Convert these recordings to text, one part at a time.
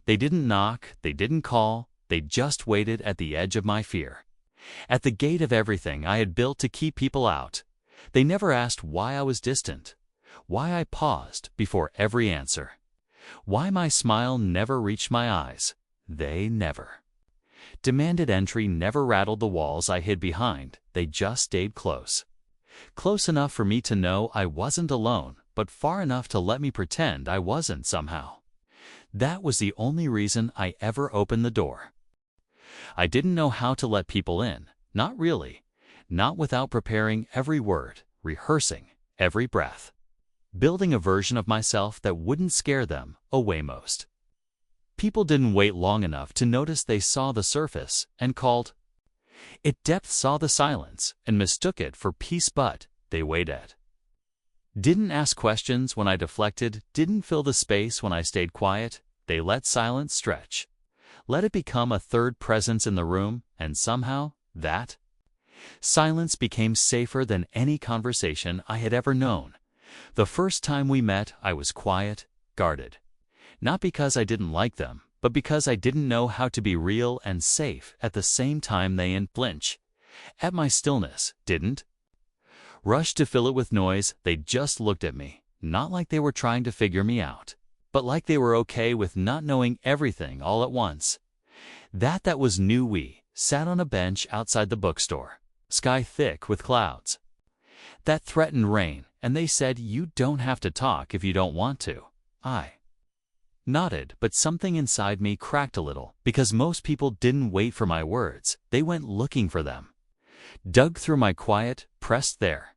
They didn't knock, they didn't call, they just waited at the edge of my fear. At the gate of everything I had built to keep people out. They never asked why I was distant, why I paused before every answer, why my smile never reached my eyes. They never demanded entry, never rattled the walls I hid behind. They just stayed close. Close enough for me to know I wasn't alone, but far enough to let me pretend I wasn't somehow. That was the only reason I ever opened the door. I didn't know how to let people in, not really, not without preparing every word, rehearsing every breath, building a version of myself that wouldn't scare them away most. People didn't wait long enough to notice they saw the surface and called. Depth saw the silence and mistook it for peace, but they waited. Didn't ask questions when I deflected, didn't fill the space when I stayed quiet. They let silence stretch, let it become a third presence in the room, and somehow that silence became safer than any conversation I had ever known. The first time we met, I was quiet, guarded. Not because I didn't like them, but because I didn't know how to be real and safe at the same time. They didn't flinch at my stillness, didn't rush to fill it with noise. They just looked at me, not like they were trying to figure me out, but like they were okay with not knowing everything all at once. That was new. We sat on a bench outside the bookstore, sky thick with clouds that threatened rain, and they said, "You don't have to talk if you don't want to." I nodded, but something inside me cracked a little, because most people didn't wait for my words. They went looking for them, dug through my quiet, pressed their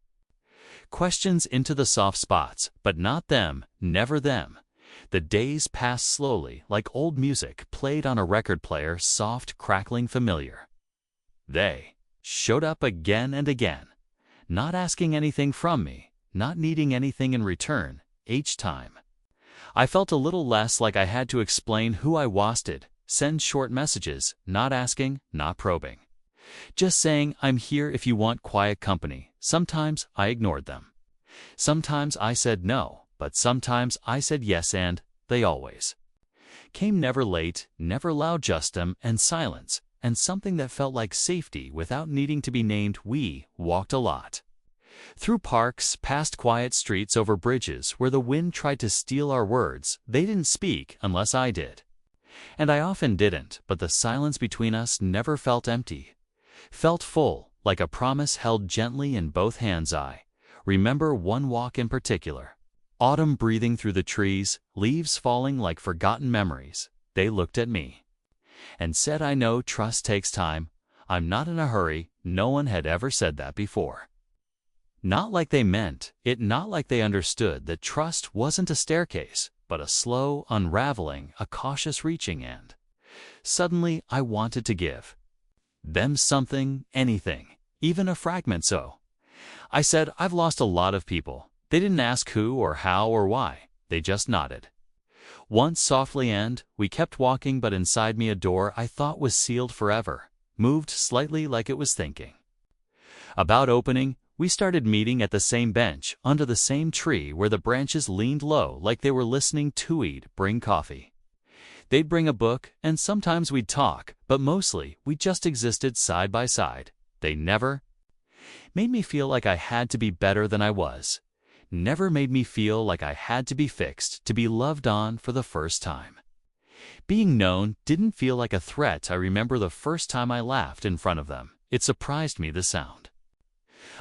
questions into the soft spots, but not them, never them. The days passed slowly, like old music played on a record player, soft, crackling, familiar. They showed up again and again, not asking anything from me, not needing anything in return. Each time I felt a little less like I had to explain who I was, send short messages, not asking, not probing. Just saying, "I'm here if you want quiet company." Sometimes I ignored them. Sometimes I said no, but sometimes I said yes, and they always came, never late, never loud, just them and silence, and something that felt like safety without needing to be named. We walked a lot. Through parks, past quiet streets, over bridges where the wind tried to steal our words. They didn't speak unless I did, and I often didn't, but the silence between us never felt empty, felt full, like a promise held gently in both hands. I remember one walk in particular, autumn breathing through the trees, leaves falling like forgotten memories. They looked at me and said, "I know trust takes time. I'm not in a hurry." No one had ever said that before. Not like they meant it, not like they understood that trust wasn't a staircase, but a slow unraveling, a cautious reaching, and suddenly I wanted to give them something, anything, even a fragment. So I said, "I've lost a lot of people." They didn't ask who or how or why. They just nodded once softly, and we kept walking. But inside me, a door I thought was sealed forever moved slightly, like it was thinking about opening. We started meeting at the same bench, under the same tree where the branches leaned low, like they were listening. We'd bring coffee, they'd bring a book, and sometimes we'd talk, but mostly we just existed side by side. They never made me feel like I had to be better than I was, never made me feel like I had to be fixed, to be loved on for the first time. Being known didn't feel like a threat. I remember the first time I laughed in front of them. It surprised me, the sound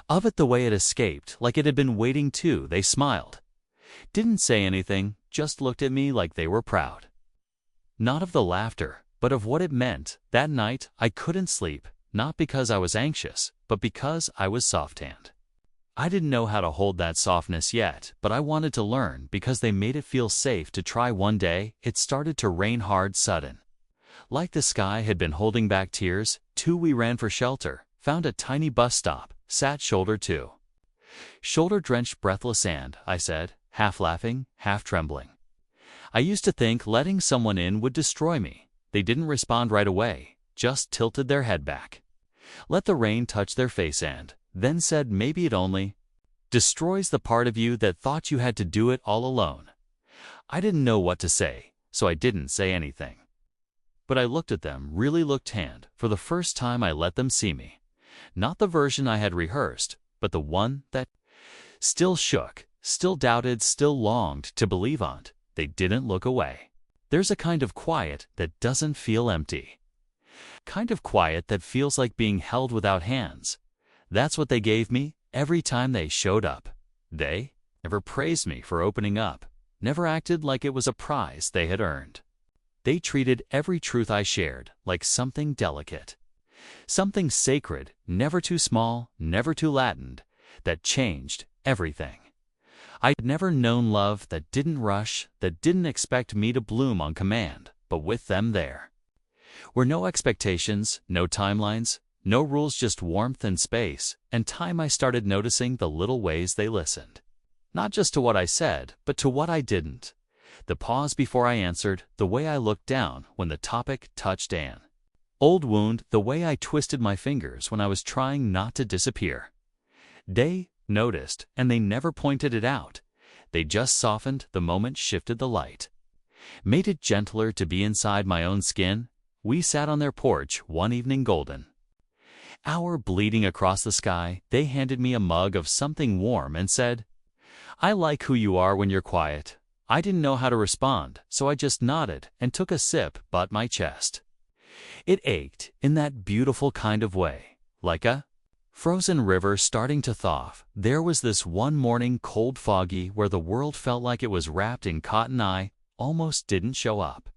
of it, the way it escaped, like it had been waiting too. They smiled, didn't say anything, just looked at me like they were proud. Not of the laughter, but of what it meant. That night, I couldn't sleep, not because I was anxious, but because I was soft-handed. I didn't know how to hold that softness yet, but I wanted to learn, because they made it feel safe to try. One day, it started to rain hard, sudden, like the sky had been holding back tears. We ran for shelter, found a tiny bus stop, sat shoulder to shoulder, drenched, breathless, and I said, half laughing, half trembling, "I used to think letting someone in would destroy me." They didn't respond right away, just tilted their head back, let the rain touch their face, and then said, "Maybe it only destroys the part of you that thought you had to do it all alone." I didn't know what to say. so I didn't say anything. But I looked at them, really looked hand. For the first time I let them see me. Not the version I had rehearsed, but the one that still shook, still doubted, still longed to believe on. They didn't look away. There's a kind of quiet that doesn't feel empty. Kind of quiet that feels like being held without hands. That's what they gave me every time they showed up. They never praised me for opening up, never acted like it was a prize they had earned. They treated every truth I shared like something delicate, something sacred, never too small, never too Latin, that changed everything. I'd never known love that didn't rush, that didn't expect me to bloom on command, but with them there were no expectations, no timelines, no rules, just warmth and space, and time. I started noticing the little ways they listened. Not just to what I said, but to what I didn't. The pause before I answered, the way I looked down when the topic touched an old wound, the way I twisted my fingers when I was trying not to disappear. They noticed, and they never pointed it out. They just softened the moment, shifted the light, made it gentler to be inside my own skin. We sat on their porch one evening, golden hour bleeding across the sky. They handed me a mug of something warm and said, "I like who you are when you're quiet." I didn't know how to respond, so I just nodded and took a sip, but my chest, it ached in that beautiful kind of way, like a frozen river starting to thaw. There was this one morning, cold, foggy, where the world felt like it was wrapped in cotton. I almost didn't show up.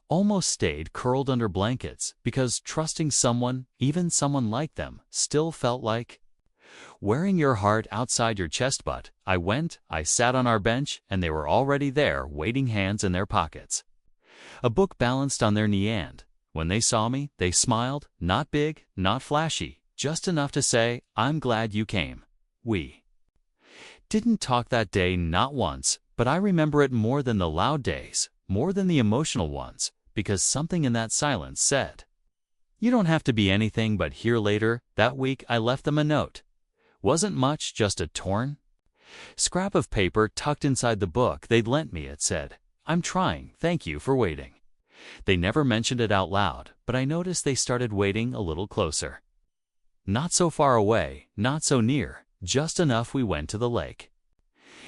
Almost stayed curled under blankets, because trusting someone, even someone like them, still felt like wearing your heart outside your chest. But I went, I sat on our bench, and they were already there, waiting, hands in their pockets, a book balanced on their knee. And when they saw me, they smiled, not big, not flashy, just enough to say, "I'm glad you came." We didn't talk that day, not once, but I remember it more than the loud days, more than the emotional ones, because something in that silence said, "You don't have to be anything but here." Later that week I left them a note. Wasn't much, just a torn scrap of paper tucked inside the book they'd lent me. It said, "I'm trying, thank you for waiting." They never mentioned it out loud, but I noticed they started waiting a little closer. Not so far away, not so near, just enough. We went to the lake.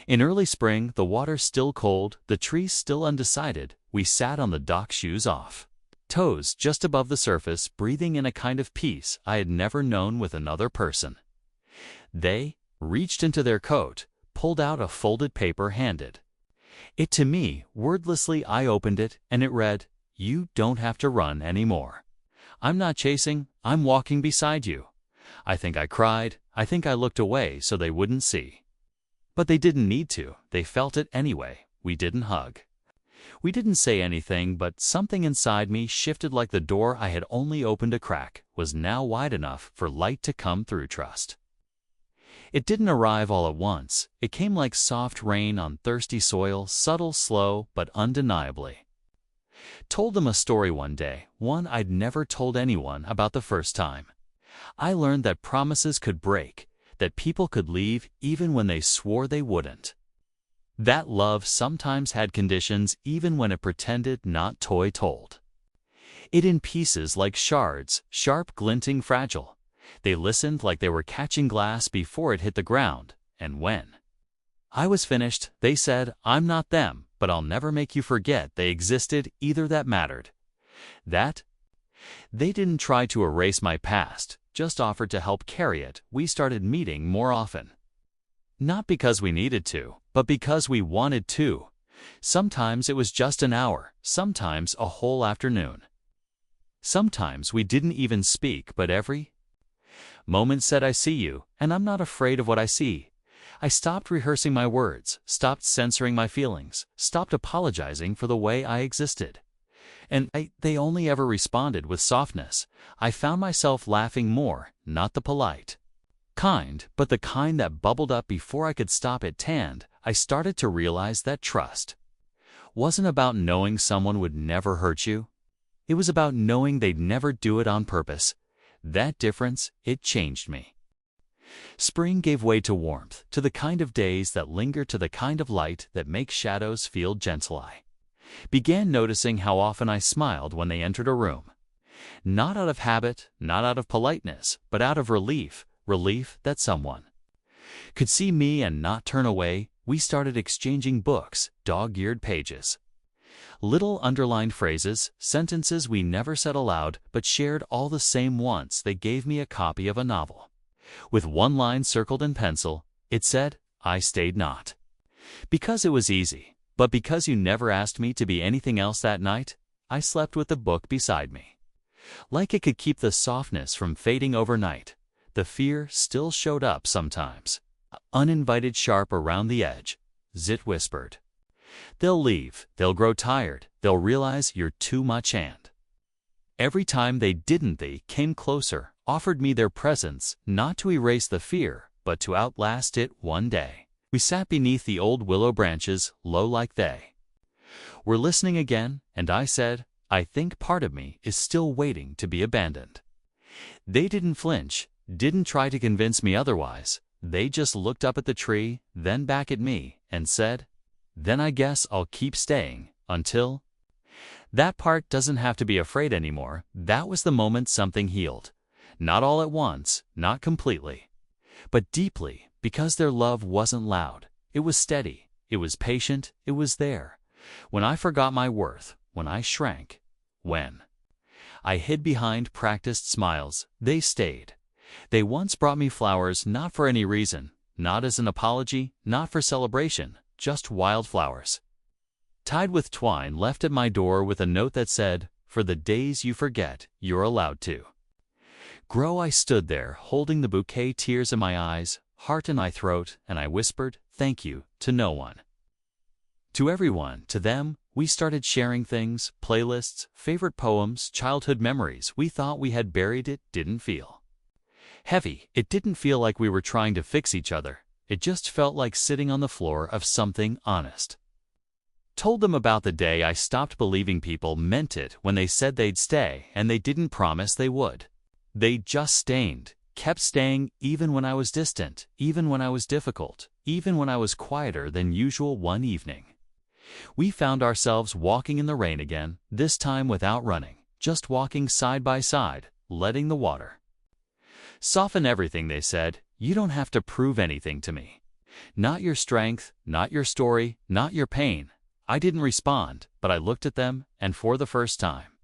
In early spring, the water still cold, the trees still undecided. We sat on the dock, shoes off, toes just above the surface, breathing in a kind of peace I had never known with another person. They reached into their coat, pulled out a folded paper, handed it to me. Wordlessly I opened it, and it read, "You don't have to run anymore. I'm not chasing, I'm walking beside you." I think I cried, I think I looked away so they wouldn't see. But they didn't need to, they felt it anyway. We didn't hug. We didn't say anything, but something inside me shifted, like the door I had only opened a crack was now wide enough for light to come through. Trust. It didn't arrive all at once. It came like soft rain on thirsty soil, subtle, slow, but undeniably. Told them a story one day, one I'd never told anyone, about the first time I learned that promises could break, that people could leave even when they swore they wouldn't. That love sometimes had conditions, even when it pretended not. Toy told it in pieces like shards, sharp, glinting, fragile. They listened like they were catching glass before it hit the ground, and when I was finished, they said, "I'm not them, but I'll never make you forget they existed either." That mattered. That they didn't try to erase my past, just offered to help carry it. We started meeting more often. Not because we needed to, but because we wanted to. Sometimes it was just an hour, sometimes a whole afternoon. Sometimes we didn't even speak, but every moment said, "I see you, and I'm not afraid of what I see." I stopped rehearsing my words, stopped censoring my feelings, stopped apologizing for the way I existed. And they only ever responded with softness. I found myself laughing more, not the polite kind, but the kind that bubbled up before I could stop it. Tanned, I started to realize that trust wasn't about knowing someone would never hurt you. It was about knowing they'd never do it on purpose. That difference, it changed me. Spring gave way to warmth, to the kind of days that linger, to the kind of light that makes shadows feel gentle. I Began noticing how often I smiled when they entered a room. Not out of habit, not out of politeness, but out of relief that someone could see me and not turn away. We started exchanging books, dog-eared pages. Little underlined phrases, sentences we never said aloud but shared all the same once. They gave me a copy of a novel. With one line circled in pencil, it said, "I stayed not because it was easy, but because you never asked me to be anything else that night." I slept with the book beside me. Like it could keep the softness from fading overnight, the fear still showed up sometimes. Uninvited, sharp around the edge. Zit whispered, "They'll leave, they'll grow tired, they'll realize you're too much." And every time they didn't, they came closer, offered me their presence, not to erase the fear, but to outlast it one day. We sat beneath the old willow branches, low like they were listening again, and I said, "I think part of me is still waiting to be abandoned." They didn't flinch, didn't try to convince me otherwise. They just looked up at the tree, then back at me, and said, "Then I guess I'll keep staying until—" That part doesn't have to be afraid anymore. That was the moment something healed. Not all at once, not completely, but deeply, because their love wasn't loud. It was steady, it was patient, it was there. When I forgot my worth, when I shrank, when I hid behind practiced smiles, they stayed. They once brought me flowers, not for any reason, not as an apology, not for celebration, just wildflowers, tied with twine, left at my door with a note that said, "For the days you forget, you're allowed to grow." I stood there, holding the bouquet, tears in my eyes, heart in my throat, and I whispered, "Thank you," to no one. To everyone, to them. We started sharing things, playlists, favorite poems, childhood memories. We thought we had buried it. Didn't feel heavy. It didn't feel like we were trying to fix each other. It just felt like sitting on the floor of something honest. Told them about the day I stopped believing people meant it when they said they'd stay, and they didn't promise they would. They just stayed, kept staying, even when I was distant, even when I was difficult, even when I was quieter than usual. One evening, we found ourselves walking in the rain again, this time without running, just walking side by side, letting the water soften everything. They said, "You don't have to prove anything to me. Not your strength, not your story, not your pain." I didn't respond, but I looked at them, and for the first time,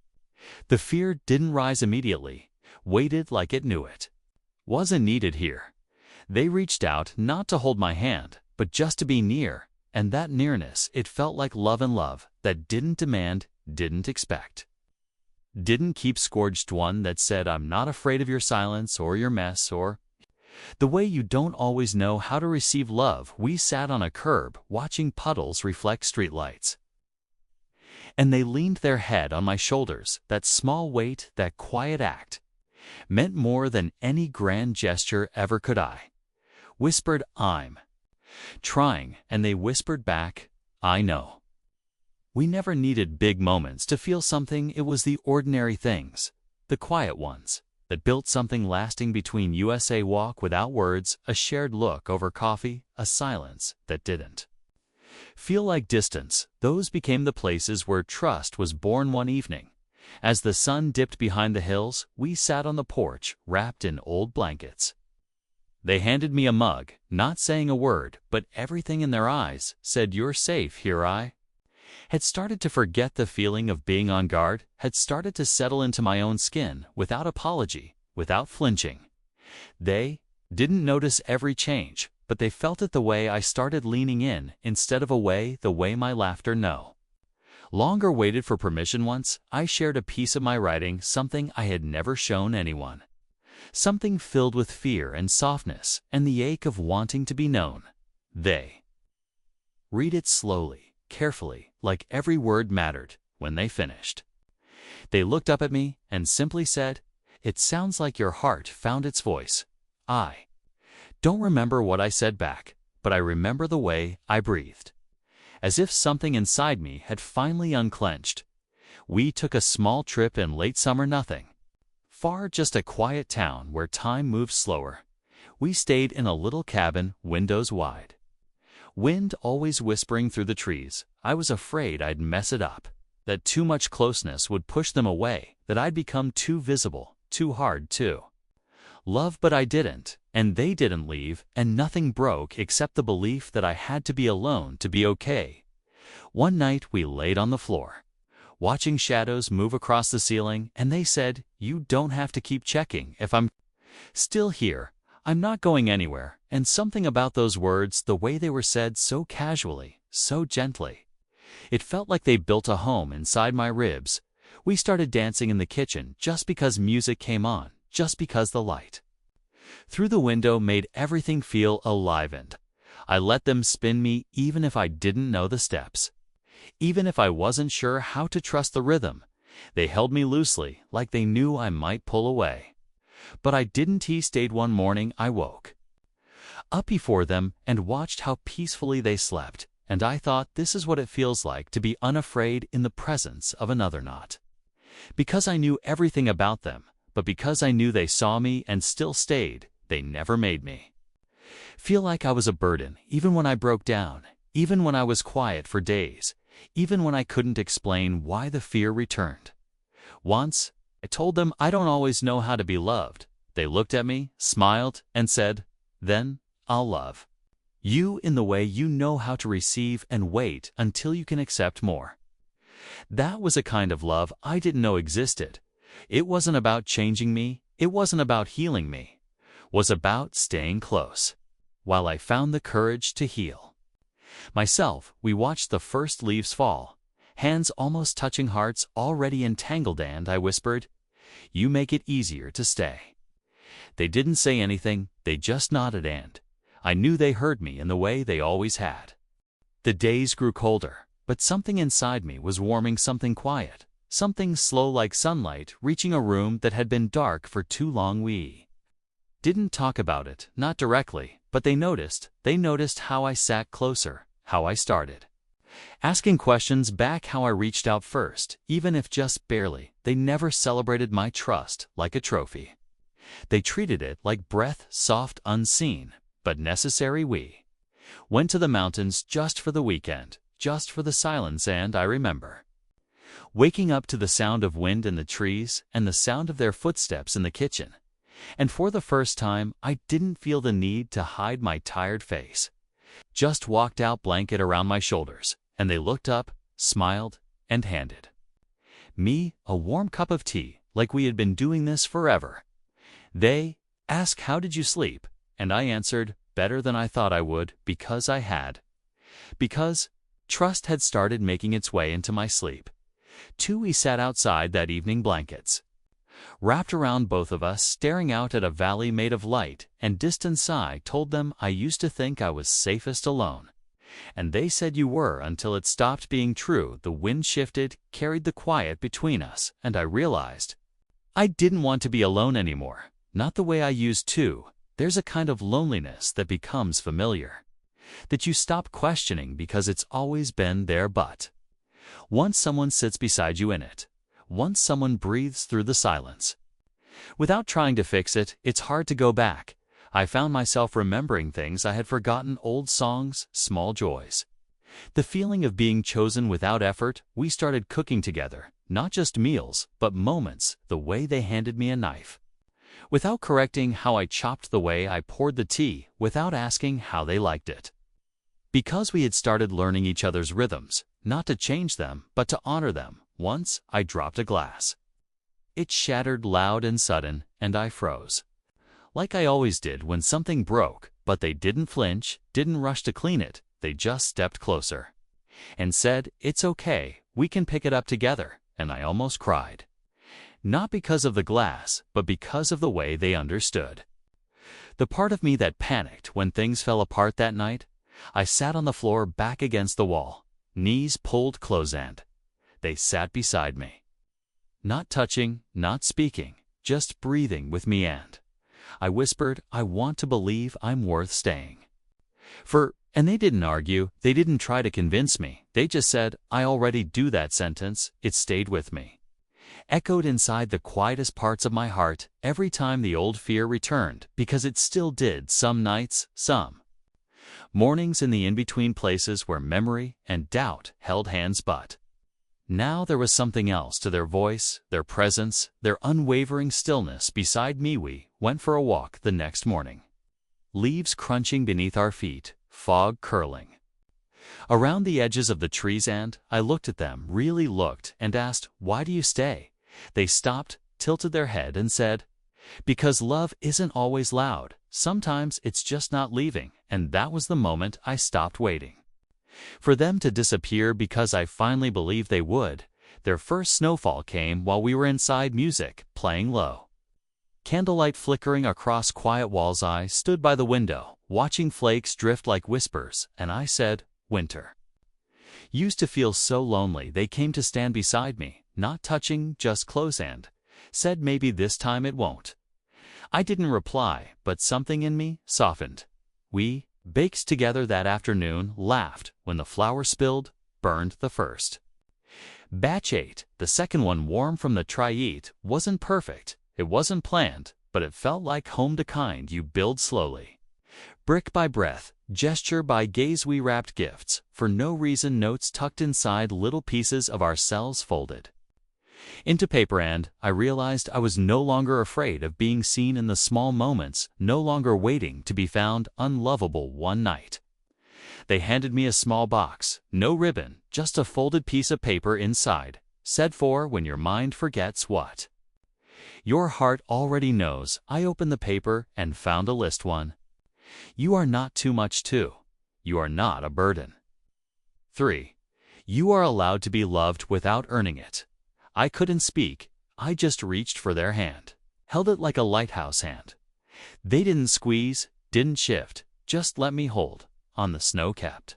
the fear didn't rise immediately, waited like it knew it wasn't needed here. They reached out, not to hold my hand, but just to be near, and that nearness, it felt like love, and love that didn't demand, didn't expect, didn't keep scourged. One that said, "I'm not afraid of your silence or your mess or the way you don't always know how to receive love." We sat on a curb, watching puddles reflect streetlights, and they leaned their head on my shoulders. That small weight, that quiet act, meant more than any grand gesture ever could. I whispered, "I'm trying," and they whispered back, "I know." We never needed big moments to feel something. It was the ordinary things, the quiet ones, that built something lasting between us. A walk without words, a shared look over coffee, a silence that didn't feel like distance. Those became the places where trust was born. One evening, as the sun dipped behind the hills, we sat on the porch, wrapped in old blankets. They handed me a mug, not saying a word, but everything in their eyes said, "You're safe here." I had started to forget the feeling of being on guard, had started to settle into my own skin, without apology, without flinching. They didn't notice every change, but they felt it the way I started leaning in, instead of away, the way my laughter no longer waited for permission. Once, I shared a piece of my writing, something I had never shown anyone, something filled with fear and softness, and the ache of wanting to be known. They read it slowly, carefully, like every word mattered. When they finished, they looked up at me and simply said, "It sounds like your heart found its voice." I don't remember what I said back, but I remember the way I breathed, as if something inside me had finally unclenched. We took a small trip in late summer, nothing far, just a quiet town where time moved slower. We stayed in a little cabin, windows wide. Wind always whispering through the trees. I was afraid I'd mess it up, that too much closeness would push them away, that I'd become too visible, too hard to love, but I didn't, and they didn't leave, and nothing broke except the belief that I had to be alone to be okay. One night we laid on the floor, watching shadows move across the ceiling, and they said, "You don't have to keep checking if I'm still here. I'm not going anywhere." And something about those words, the way they were said so casually, so gently, it felt like they built a home inside my ribs. We started dancing in the kitchen just because music came on, just because the light through the window made everything feel alivened. I let them spin me even if I didn't know the steps, even if I wasn't sure how to trust the rhythm. They held me loosely, like they knew I might pull away. But I didn't. He stayed. One morning I woke up before them and watched how peacefully they slept, and I thought, this is what it feels like to be unafraid in the presence of another. Not because I knew everything about them, but because I knew they saw me and still stayed. They never made me feel like I was a burden, even when I broke down, even when I was quiet for days, even when I couldn't explain why the fear returned. Once, I told them I don't always know how to be loved. They looked at me, smiled, and said, "Then I'll love you in the way you know how to receive, and wait until you can accept more." That was a kind of love I didn't know existed. It wasn't about changing me, it wasn't about healing me, it was about staying close while I found the courage to heal myself. We watched the first leaves fall, hands almost touching, hearts already entangled, and I whispered, "You make it easier to stay." They didn't say anything, they just nodded, and I knew they heard me in the way they always had. The days grew colder, but something inside me was warming, something quiet, something slow like sunlight reaching a room that had been dark for too long. We didn't talk about it, not directly, but they noticed. They noticed how I sat closer, how I started asking questions back, how I reached out first, even if just barely. They never celebrated my trust like a trophy. They treated it like breath, soft, unseen, but necessary. We went to the mountains just for the weekend, just for the silence, and I remember waking up to the sound of wind in the trees and the sound of their footsteps in the kitchen. And for the first time, I didn't feel the need to hide my tired face. Just walked out, blanket around my shoulders, and they looked up, smiled, and handed me a warm cup of tea, like we had been doing this forever. They asked, "How did you sleep?" And I answered, "Better than I thought I would," because I had. Because trust had started making its way into my sleep. We sat outside that evening, blankets wrapped around both of us, staring out at a valley made of light and distance. I told them I used to think I was safest alone, and they said you were, until it stopped being true. The wind shifted, carried the quiet between us, and I realized I didn't want to be alone anymore, not the way I used to. There's a kind of loneliness that becomes familiar, that you stop questioning because it's always been there. But once someone sits beside you in it, once someone breathes through the silence, without trying to fix it, it's hard to go back. I found myself remembering things I had forgotten, old songs, small joys, the feeling of being chosen without effort. We started cooking together, not just meals, but moments, the way they handed me a knife without correcting how I chopped, the way I poured the tea without asking how they liked it. Because we had started learning each other's rhythms, not to change them, but to honor them. Once, I dropped a glass. It shattered loud and sudden, and I froze, like I always did when something broke. But they didn't flinch, didn't rush to clean it. They just stepped closer and said, "It's okay, we can pick it up together." And I almost cried. Not because of the glass, but because of the way they understood. The part of me that panicked when things fell apart that night. I sat on the floor, back against the wall, knees pulled close, and they sat beside me. Not touching, not speaking, just breathing with me, and I whispered, "I want to believe I'm worth staying for." And they didn't argue, they didn't try to convince me, they just said, "I already do." That sentence, it stayed with me, echoed inside the quietest parts of my heart every time the old fear returned, because it still did some nights, some Mornings in the in-between places where memory and doubt held hands but. Now there was something else to their voice, their presence, their unwavering stillness beside me. We went for a walk the next morning. Leaves crunching beneath our feet, fog curling around the edges of the trees, and I looked at them, really looked, and asked, "Why do you stay?" They stopped, tilted their head, and said, "Because love isn't always loud. Sometimes it's just not leaving." And that was the moment I stopped waiting for them to disappear, because I finally believed they would. Their first snowfall came while we were inside, music playing low, candlelight flickering across quiet walls. I stood by the window, watching flakes drift like whispers, and I said, "Winter used to feel so lonely." They came to stand beside me, not touching, just close, and said, "Maybe this time it won't." I didn't reply, but something in me softened. We baked together that afternoon, laughed when the flour spilled, burned the first batch, ate the second one warm from the try. It wasn't perfect, it wasn't planned, but it felt like home, the kind you build slowly, brick by breath, gesture by gaze. We wrapped gifts for no reason, notes tucked inside, little pieces of ourselves folded into paper, and I realized I was no longer afraid of being seen in the small moments, no longer waiting to be found unlovable. One night, they handed me a small box, no ribbon, just a folded piece of paper inside, said, "For when your mind forgets what your heart already knows." I opened the paper and found a list. 1. You are not too much. 2. You are not a burden. 3. You are allowed to be loved without earning it. I couldn't speak, I just reached for their hand, held it like a lighthouse hand. They didn't squeeze, didn't shift, just let me hold on. The snow kept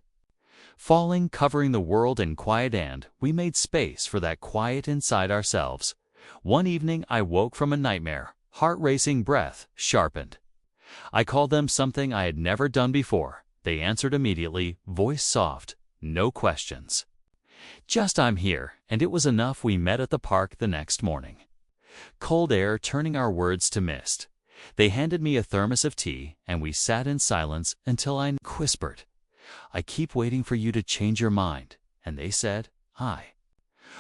falling, covering the world in quiet, and we made space for that quiet inside ourselves. One evening I woke from a nightmare, heart racing, breath sharpened. I called them something I had never done before. They answered immediately, voice soft, no questions. Just, "I'm here," and it was enough. We met at the park the next morning, cold air turning our words to mist. They handed me a thermos of tea, and we sat in silence until I whispered, "I keep waiting for you to change your mind." And they said, "I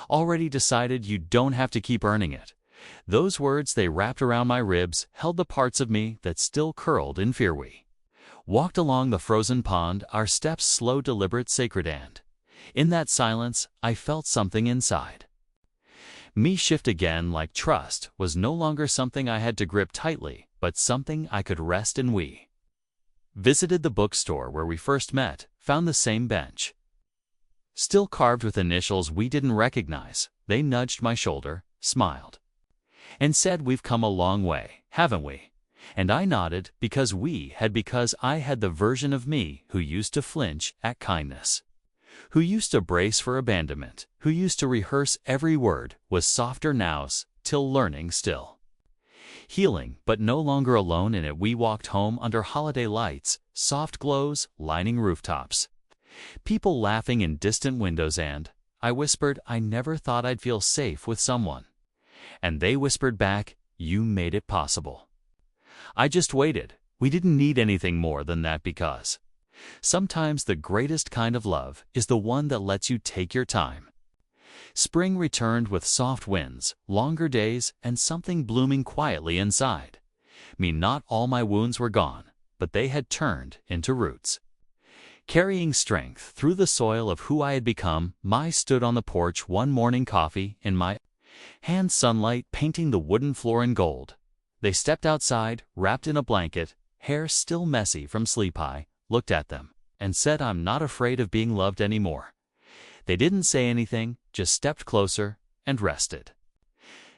already decided. You don't have to keep earning it." Those words they wrapped around my ribs, held the parts of me that still curled in fear. We walked along the frozen pond, our steps slow, deliberate, sacred, and in that silence I felt something inside me shift again, like trust was no longer something I had to grip tightly, but something I could rest in. We visited the bookstore where we first met, found the same bench, still carved with initials we didn't recognize. They nudged my shoulder, smiled, and said, "We've come a long way, haven't we?" And I nodded, because I had the version of me who used to flinch at kindness, who used to brace for abandonment, who used to rehearse every word, was softer now, till learning, still healing, but no longer alone in it. We walked home under holiday lights, soft glows lining rooftops, people laughing in distant windows, and I whispered, "I never thought I'd feel safe with someone." And they whispered back, "You made it possible." I just waited. We didn't need anything more than that, because sometimes the greatest kind of love is the one that lets you take your time. Spring returned with soft winds, longer days, and something blooming quietly inside me. Not all my wounds were gone, but they had turned into roots, carrying strength through the soil of who I had become. I stood on the porch one morning, coffee in my hand, sunlight painting the wooden floor in gold. They stepped outside, wrapped in a blanket, hair still messy from sleep. I looked at them and said, "I'm not afraid of being loved anymore." They didn't say anything, just stepped closer and rested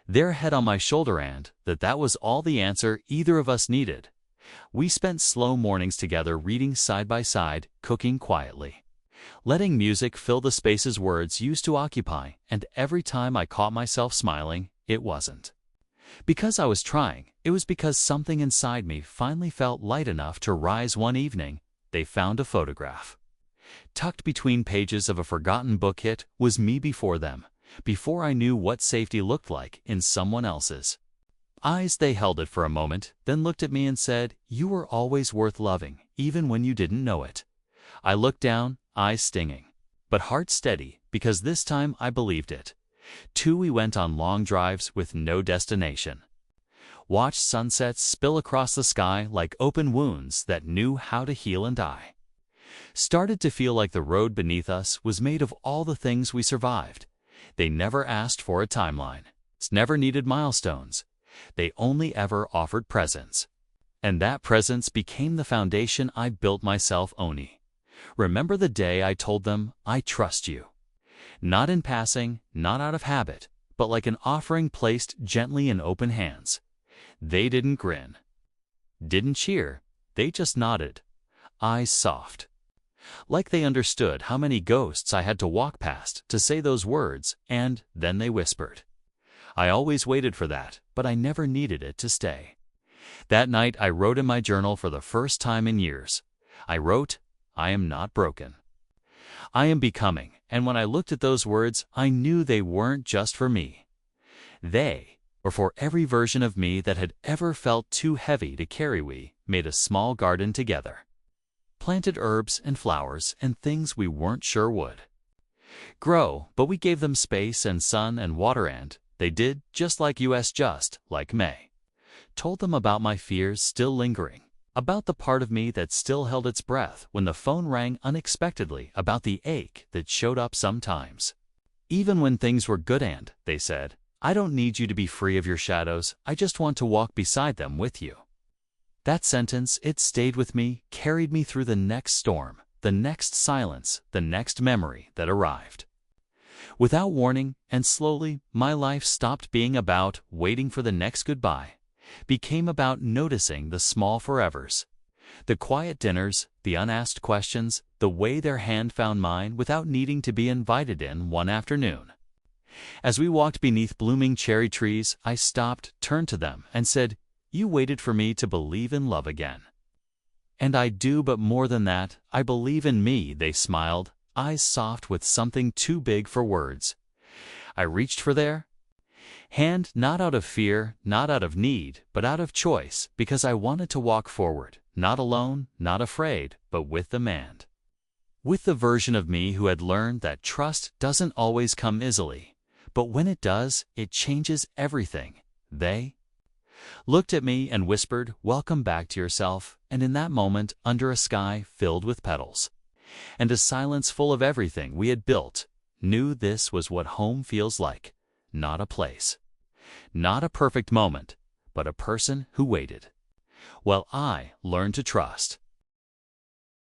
their head on my shoulder, and that was all the answer either of us needed. We spent slow mornings together, reading side by side, cooking quietly, letting music fill the spaces words used to occupy, and every time I caught myself smiling, it wasn't because I was trying, it was because something inside me finally felt light enough to rise. One evening, they found a photograph tucked between pages of a forgotten book. It was me before them, before I knew what safety looked like in someone else's eyes. They held it for a moment, then looked at me and said, "You were always worth loving, even when you didn't know it. I looked down, eyes stinging, but heart steady, because this time I believed it. 2. We went on long drives with no destination. Watched sunsets spill across the sky like open wounds that knew how to heal and die. Started to feel like the road beneath us was made of all the things we survived. They never asked for a timeline. It's never needed milestones. They only ever offered presence. And that presence became the foundation I built myself, Oni. Remember the day I told them, I trust you. Not in passing, not out of habit, but like an offering placed gently in open hands. They didn't grin, didn't cheer, they just nodded, eyes soft. Like they understood how many ghosts I had to walk past to say those words, and then they whispered. I always waited for that, but I never needed it to stay. That night I wrote in my journal for the first time in years. I wrote, I am not broken. I am becoming, and when I looked at those words, I knew they weren't just for me. They were for every version of me that had ever felt too heavy to carry. We made a small garden together. Planted herbs and flowers and things we weren't sure would grow, but we gave them space and sun and water, and they did, just like May. Told them about my fears still lingering, about the part of me that still held its breath when the phone rang unexpectedly, about the ache that showed up sometimes. Even when things were good, and they said, I don't need you to be free of your shadows, I just want to walk beside them with you. That sentence, it stayed with me, carried me through the next storm, the next silence, the next memory that arrived. Without warning, and slowly, my life stopped being about waiting for the next goodbye, became about noticing the small forevers. The quiet dinners, the unasked questions, the way their hand found mine without needing to be invited in one afternoon. As we walked beneath blooming cherry trees, I stopped, turned to them, and said, You waited for me to believe in love again. And I do, but more than that, I believe in me, they smiled, eyes soft with something too big for words. I reached for their hand, not out of fear, not out of need, but out of choice, because I wanted to walk forward, not alone, not afraid, but with the man. With the version of me who had learned that trust doesn't always come easily, but when it does, it changes everything. They looked at me and whispered, Welcome back to yourself, and in that moment, under a sky filled with petals, and a silence full of everything we had built, knew this was what home feels like, not a place, not a perfect moment, but a person who waited. Well, I learned to trust.